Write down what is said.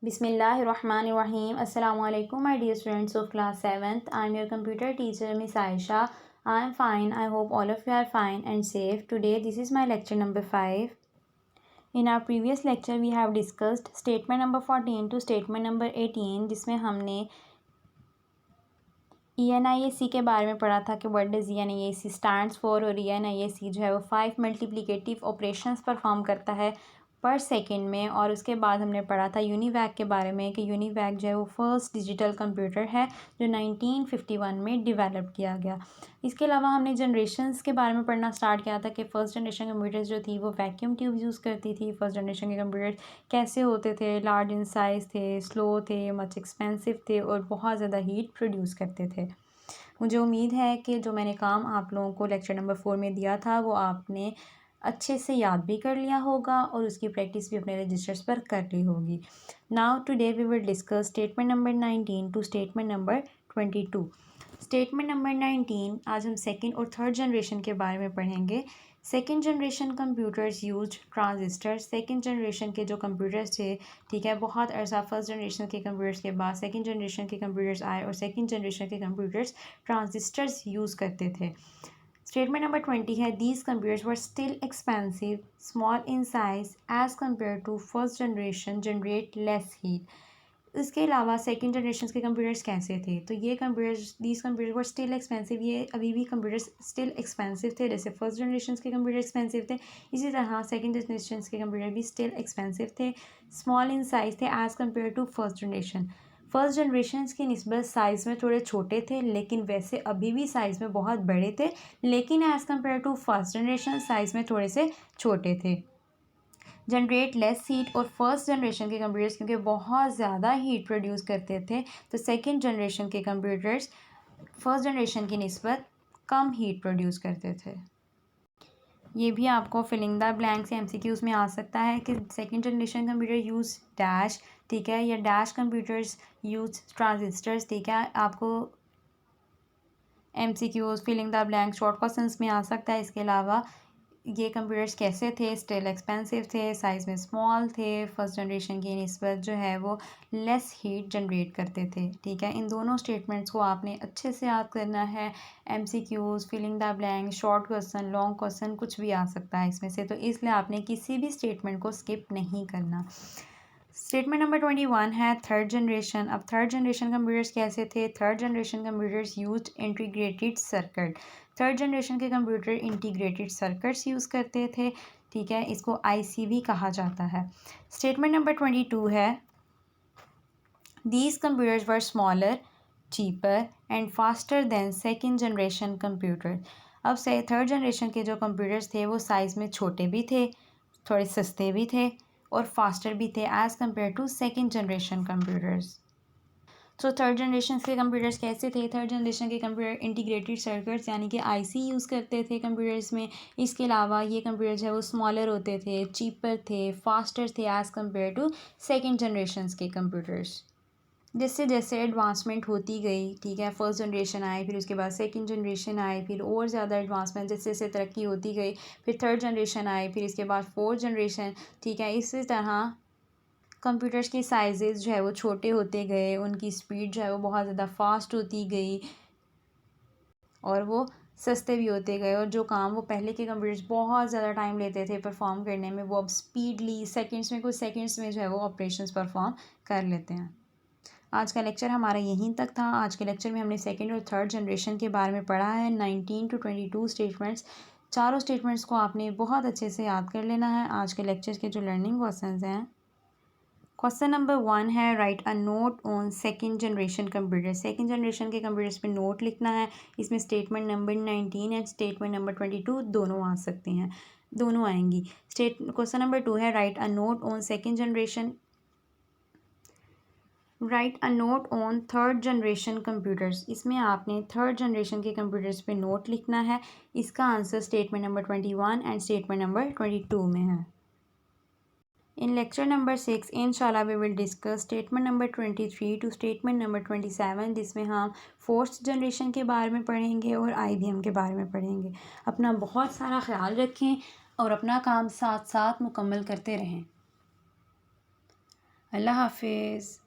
Bismillahirrahmanirrahim. Assalamu alaikum, my dear students of class 7th. I am your computer teacher, Miss Aisha. I am fine. I hope all of you are fine and safe. Today, this is my lecture number 5. In our previous lecture, we have discussed statement number 14 to statement number 18, जिसमें हमने ENIAC के बारे में पढ़ा था कि what does ENIAC stands for, और ENIAC जो है वो 5 मल्टीप्लिकेटिव ऑपरेशंस परफॉर्म करता है पर सेकंड में। और उसके बाद हमने पढ़ा था यूनिवैक के बारे में कि यूनिवैक जो है वो फर्स्ट डिजिटल कंप्यूटर है जो 1951 में डेवलप किया गया। इसके अलावा हमने जनरेशन्स के बारे में पढ़ना स्टार्ट किया था कि फ़र्स्ट जनरेशन कंप्यूटर्स जो थी वो वैक्यूम ट्यूब यूज़ करती थी। फर्स्ट जनरेशन के कंप्यूटर्स कैसे होते थे, लार्ज इन साइज़ थे, स्लो थे, मच एक्सपेंसिव थे और बहुत ज़्यादा हीट प्रोड्यूस करते थे। मुझे उम्मीद है कि जो मैंने काम आप लोगों को लेक्चर नंबर 4 में दिया था वो आपने अच्छे से याद भी कर लिया होगा और उसकी प्रैक्टिस भी अपने रजिस्टर्स पर कर ली होगी। Now today we will discuss statement number 19 to statement number 22। Statement number 19 आज हम सेकंड और थर्ड जनरेशन के बारे में पढ़ेंगे। Second generation computers use transistor. Second generation के जो कंप्यूटर्स थे, ठीक है, बहुत अर्सा फर्स्ट जनरेशन के कंप्यूटर्स के बाद सेकंड जनरेशन के कंप्यूटर्स आए और सेकंड जनरेशन के कंप्यूटर्स ट्रांजिस्टर्स यूज़ करते थे। स्टेटमेंट नंबर 20 है these computers were still expensive small in size as compare to first generation generate less heat. इसके अलावा सेकंड जनरेशन के कंप्यूटर्स कैसे थे, तो ये computers these computers were still expensive, ये अभी भी कंप्यूटर्स स्टिल एक्सपेंसिव थे। जैसे फर्स्ट जनरेशन के कंप्यूटर एक्सपेंसिव थे, इसी तरह सेकंड जनरेशन के कंप्यूटर भी स्टिल एक्सपेंसिव थे, स्मॉल इन साइज थे as compare to first generation. First generation की निस्बत साइज़ में थोड़े छोटे थे, लेकिन वैसे अभी भी साइज़ में बहुत बड़े थे, लेकिन as compare to first generation size में थोड़े से छोटे थे। जनरेट लेस हीट, और फर्स्ट जनरेशन के कंप्यूटर्स क्योंकि बहुत ज़्यादा हीट प्रोड्यूस करते थे तो सेकंड जनरेशन के कंप्यूटर्स फर्स्ट जनरेशन की निस्बत कम हीट प्रोड्यूस करते थे। ये भी आपको फिलिंग द ब्लैंक से MCQs में आ सकता है कि second generation computer use dash, ठीक है, या डैश कंप्यूटर्स यूज़ ट्रांजिस्टर्स, ठीक है, आपको MCQs filling the blank short questions में आ सकता है। इसके अलावा ये कंप्यूटर्स कैसे थे, स्टिल एक्सपेंसिव थे, साइज़ में स्मॉल थे, फर्स्ट जनरेशन की निस्बत जो है वो लेस हीट जनरेट करते थे, ठीक है। इन दोनों स्टेटमेंट्स को आपने अच्छे से याद करना है। MCQs, filling the blank, short question, long question कुछ भी आ सकता है इसमें से, तो इसलिए आपने किसी भी स्टेटमेंट को स्किप नहीं करना। स्टेटमेंट नंबर 21 है थर्ड जनरेशन। अब थर्ड जनरेशन कंप्यूटर्स कैसे थे, third generation computers used integrated circuit. Third generation के कंप्यूटर इंटीग्रेटेड सर्किट्स यूज़ करते थे, ठीक है, इसको IC भी कहा जाता है। स्टेटमेंट नंबर 22 है these computers were smaller, cheaper and faster than second generation computer. अब से थर्ड जनरेशन के जो कंप्यूटर्स थे वो साइज़ में छोटे भी थे, थोड़े सस्ते भी थे और फास्टर भी थे as compare to second generation computers. तो थर्ड जनरेशन के कंप्यूटर्स कैसे थे, थर्ड जनरेशन के कंप्यूटर इंटीग्रेटेड सर्किट्स यानी कि IC यूज़ करते थे कंप्यूटर्स में। इसके अलावा ये कंप्यूटर्स है वो स्मॉलर होते थे, चीपर थे, फास्टर थे as compare to second generation के कंप्यूटर्स। जैसे जैसे एडवांसमेंट होती गई, ठीक है, फर्स्ट जनरेशन आई, फिर उसके बाद सेकंड जनरेशन आई, फिर और ज़्यादा एडवांसमेंट जैसे जैसे तरक्की होती गई, फिर थर्ड जनरेशन आई, फिर इसके बाद फोर्थ जनरेशन, ठीक है, इसी तरह कंप्यूटर्स के साइजेस जो है वो छोटे होते गए, उनकी स्पीड जो है वो बहुत ज़्यादा फास्ट होती गई और वो सस्ते भी होते गए, और जो काम वो पहले के कंप्यूटर्स बहुत ज़्यादा टाइम लेते थे परफॉर्म करने में, वो अब स्पीडली सेकंड्स में, कुछ सेकंड्स में जो है वो ऑपरेशंस परफॉर्म कर लेते हैं। आज का लेक्चर हमारा यहीं तक था। आज के लेक्चर में हमने सेकंड और थर्ड जनरेशन के बारे में पढ़ा है। 19 to 22 स्टेटमेंट्स, चारों स्टेटमेंट्स को आपने बहुत अच्छे से याद कर लेना है। आज के लेक्चर के जो लर्निंग क्वेश्चंस हैं, क्वेश्चन नंबर 1 है write a note on second generation computer. Second generation के कंप्यूटर्स पे नोट लिखना है। इसमें statement number 19 and statement number 22 दोनों आ सकते हैं, दोनों आएंगी। क्वेश्चन नंबर 2 है write a note on second generation, write a note on third generation computers. इसमें आपने थर्ड जनरेशन के कंप्यूटर्स पे नोट लिखना है। इसका answer statement number 21 and statement number 22 में है। इन लेक्चर नंबर 6 इंशाल्लाह we will discuss statement number 23 to statement number 27, जिसमें हम फोर्थ जनरेशन के बारे में पढ़ेंगे और IBM के बारे में पढ़ेंगे। अपना बहुत सारा ख्याल रखें और अपना काम साथ साथ मुकम्मल करते रहें। अल्लाह हाफिज़।